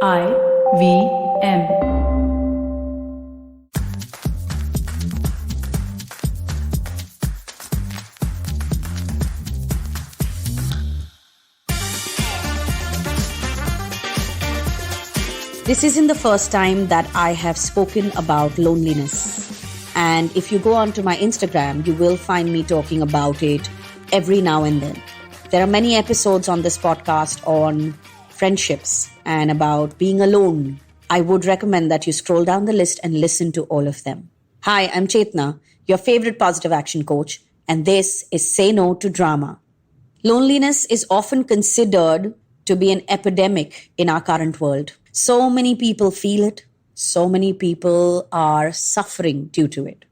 IVM. This isn't the first time that I have spoken about loneliness. And if you go onto my Instagram, you will find me talking about it every now and then. There are many episodes on this podcast on friendships and about being alone. I would recommend that you scroll down the list and listen to all of them. Hi, I'm Chetna, your favorite positive action coach, and this is Say No to Drama. Loneliness is often considered to be an epidemic in our current world. So many people feel it. So many people are suffering due to it.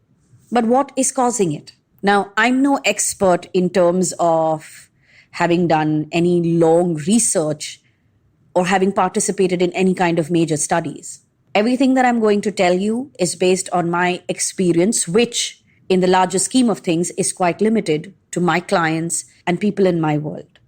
But what is causing it? Now, I'm no expert in terms of having done any long research or having participated in any kind of major studies. Everything that I'm going to tell you is based on my experience, which in the larger scheme of things is quite limited to my clients and people in my world.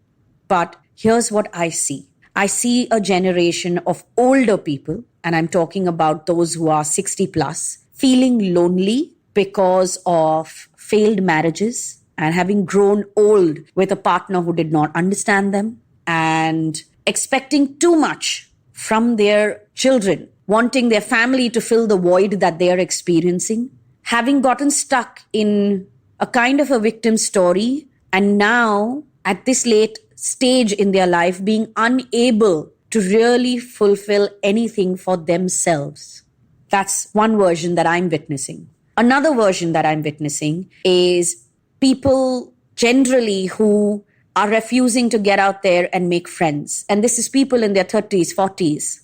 But here's what I see. I see a generation of older people, and I'm talking about those who are 60 plus, feeling lonely because of failed marriages and having grown old with a partner who did not understand them and expecting too much from their children, wanting their family to fill the void that they are experiencing, having gotten stuck in a kind of a victim story, and now at this late stage in their life being unable to really fulfill anything for themselves. That's one version that I'm witnessing. Another version that I'm witnessing is people generally who are refusing to get out there and make friends. And this is people in their 30s, 40s.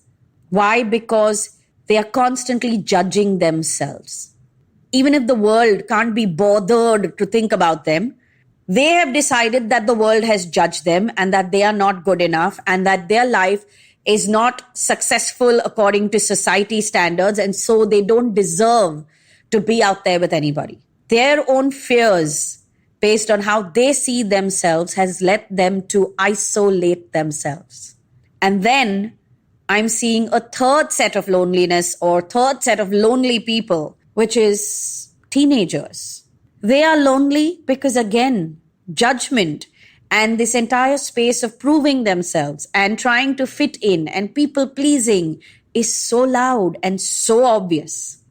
Why? Because they are constantly judging themselves. Even if the world can't be bothered to think about them, they have decided that the world has judged them and that they are not good enough and that their life is not successful according to society standards, and so they don't deserve to be out there with anybody. Their own fears based on how they see themselves has led them to isolate themselves. And then I'm seeing a third set of loneliness or third set of lonely people, which is teenagers. They are lonely because, again, judgment and this entire space of proving themselves and trying to fit in and people pleasing is so loud and so obvious.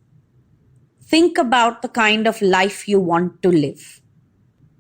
Think about the kind of life you want to live.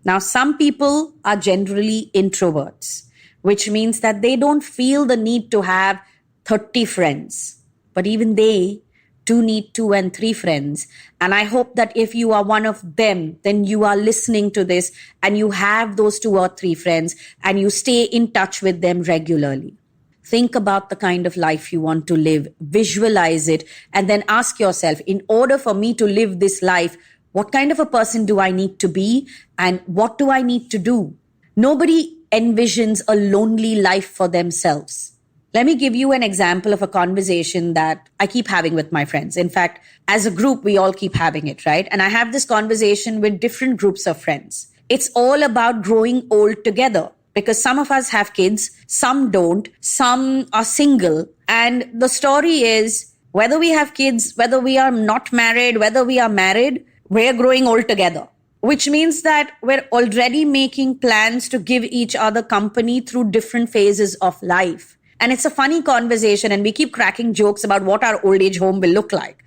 Now, some people are generally introverts, which means that they don't feel the need to have 30 friends, but even they do need 2 and 3 friends. And I hope that if you are one of them, then you are listening to this and you have those 2 or 3 friends and you stay in touch with them regularly. Think about the kind of life you want to live, visualize it, and then ask yourself, in order for me to live this life, what kind of a person do I need to be and what do I need to do? Nobody envisions a lonely life for themselves. Let me give you an example of a conversation that I keep having with my friends. In fact, as a group, we all keep having it, right? And I have this conversation with different groups of friends. It's all about growing old together because some of us have kids, some don't, some are single. And the story is whether we have kids, whether we are not married, whether we are married, we're growing old together, which means that we're already making plans to give each other company through different phases of life. And it's a funny conversation and we keep cracking jokes about what our old age home will look like.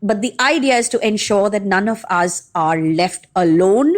But the idea is to ensure that none of us are left alone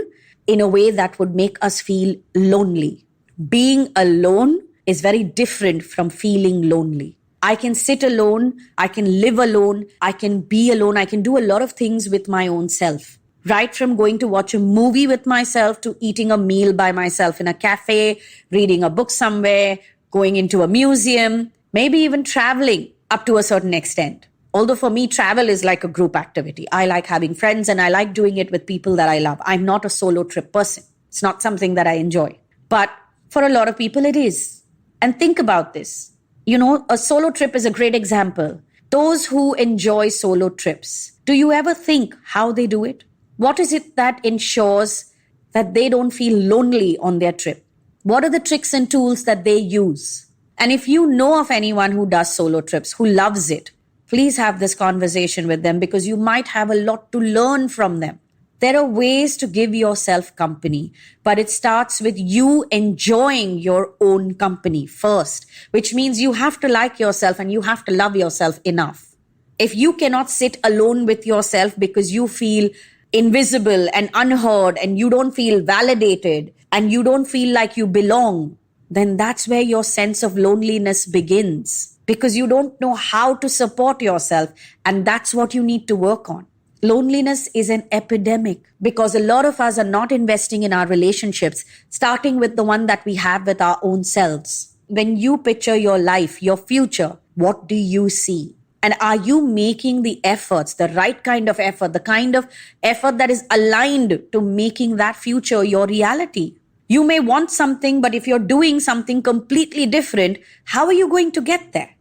in a way that would make us feel lonely. Being alone is very different from feeling lonely. I can sit alone, I can live alone, I can be alone, I can do a lot of things with my own self. Right from going to watch a movie with myself to eating a meal by myself in a cafe, reading a book somewhere, going into a museum, maybe even traveling up to a certain extent. Although for me, travel is like a group activity. I like having friends and I like doing it with people that I love. I'm not a solo trip person. It's not something that I enjoy. But for a lot of people, it is. And think about this. You know, a solo trip is a great example. Those who enjoy solo trips, do you ever think how they do it? What is it that ensures that they don't feel lonely on their trip? What are the tricks and tools that they use? And if you know of anyone who does solo trips, who loves it, please have this conversation with them because you might have a lot to learn from them. There are ways to give yourself company, but it starts with you enjoying your own company first, which means you have to like yourself and you have to love yourself enough. If you cannot sit alone with yourself because you feel invisible and unheard and you don't feel validated and you don't feel like you belong, then that's where your sense of loneliness begins because you don't know how to support yourself, and that's what you need to work on. Loneliness is an epidemic because a lot of us are not investing in our relationships, starting with the one that we have with our own selves. When you picture your life, your future, what do you see? And are you making the efforts, the right kind of effort, the kind of effort that is aligned to making that future your reality? You may want something, but if you're doing something completely different, how are you going to get there?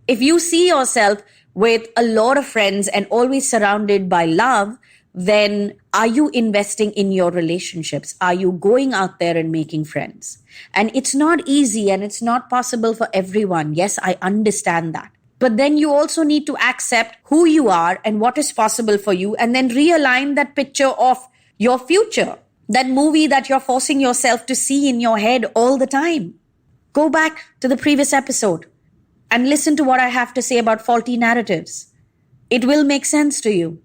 If you see yourself with a lot of friends and always surrounded by love, then are you investing in your relationships? Are you going out there and making friends? And it's not easy and it's not possible for everyone. Yes, I understand that. But then you also need to accept who you are and what is possible for you, and then realign that picture of your future, that movie that you're forcing yourself to see in your head all the time. Go back to the previous episode and listen to what I have to say about faulty narratives. It will make sense to you.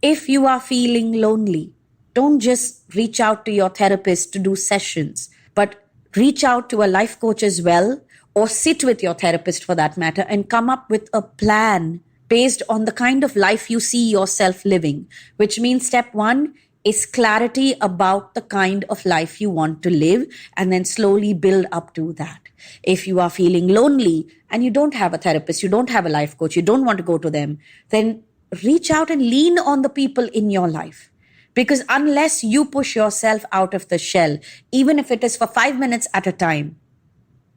If you are feeling lonely, don't just reach out to your therapist to do sessions, but reach out to a life coach as well, or sit with your therapist for that matter and come up with a plan based on the kind of life you see yourself living, which means step one is clarity about the kind of life you want to live, and then slowly build up to that. If you are feeling lonely and you don't have a therapist, you don't have a life coach, you don't want to go to them, then reach out and lean on the people in your life. Because unless you push yourself out of the shell, even if it is for 5 minutes at a time,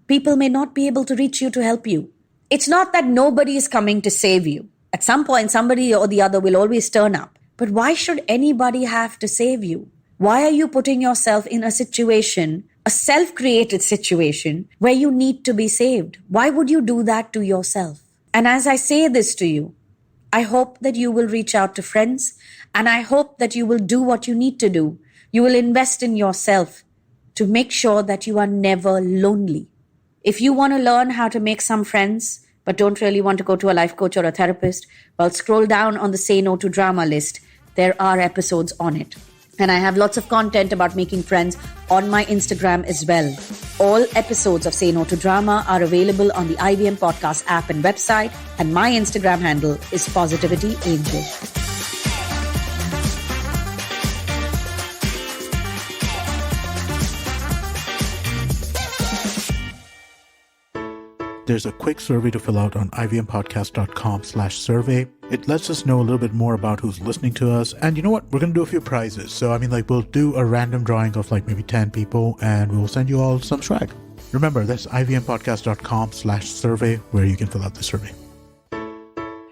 people may not be able to reach you to help you. It's not that nobody is coming to save you. At some point, somebody or the other will always turn up. But why should anybody have to save you? Why are you putting yourself in a situation, a self-created situation, where you need to be saved? Why would you do that to yourself? And as I say this to you, I hope that you will reach out to friends, and I hope that you will do what you need to do. You will invest in yourself to make sure that you are never lonely. If you want to learn how to make some friends, but don't really want to go to a life coach or a therapist, well, scroll down on the Say No to Drama list. There are episodes on it. And I have lots of content about making friends on my Instagram as well. All episodes of Say No to Drama are available on the IVM Podcast app and website. And my Instagram handle is Positivity Angel. There's a quick survey to fill out on ivmpodcast.com/survey. It lets us know a little bit more about who's listening to us. And you know what? We're going to do a few prizes. So, we'll do a random drawing of maybe 10 people and we'll send you all some swag. Remember, that's ivmpodcast.com/survey where you can fill out the survey.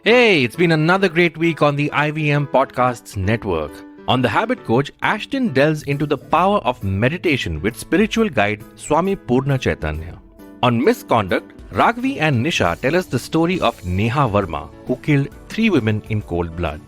Hey, it's been another great week on the IVM Podcasts Network. On The Habit Coach, Ashton delves into the power of meditation with spiritual guide Swami Purna Chaitanya. On Misconduct, Raghavi and Nisha tell us the story of Neha Verma, who killed 3 women in cold blood.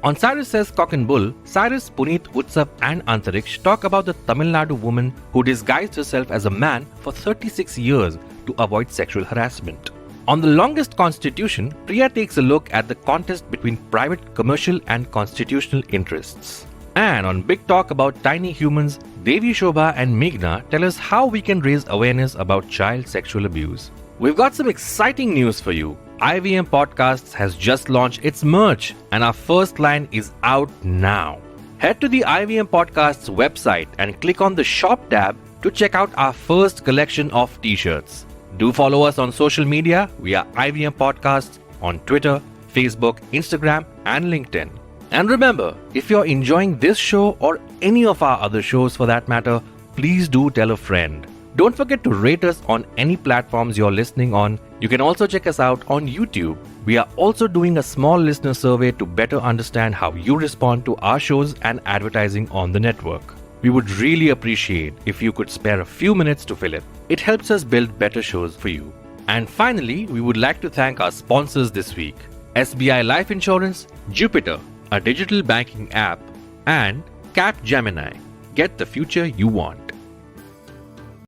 On Cyrus Says Cock and Bull, Cyrus, Puneet, Utsav and Antariksh talk about the Tamil Nadu woman who disguised herself as a man for 36 years to avoid sexual harassment. On The Longest Constitution, Priya takes a look at the contest between private, commercial and constitutional interests. And on Big Talk About Tiny Humans, Devi Shobha and Meghna tell us how we can raise awareness about child sexual abuse. We've got some exciting news for you. IVM Podcasts has just launched its merch and our first line is out now. Head to the IVM Podcasts website and click on the shop tab to check out our first collection of t-shirts. Do follow us on social media. We are IVM Podcasts on Twitter, Facebook, Instagram and LinkedIn. And remember, if you're enjoying this show or any of our other shows for that matter, please do tell a friend. Don't forget to rate us on any platforms you're listening on. You can also check us out on YouTube. We are also doing a small listener survey to better understand how you respond to our shows and advertising on the network. We would really appreciate if you could spare a few minutes to fill it. It helps us build better shows for you. And finally, we would like to thank our sponsors this week: SBI Life Insurance, Jupiter, a digital banking app, and Capgemini. Get the future you want.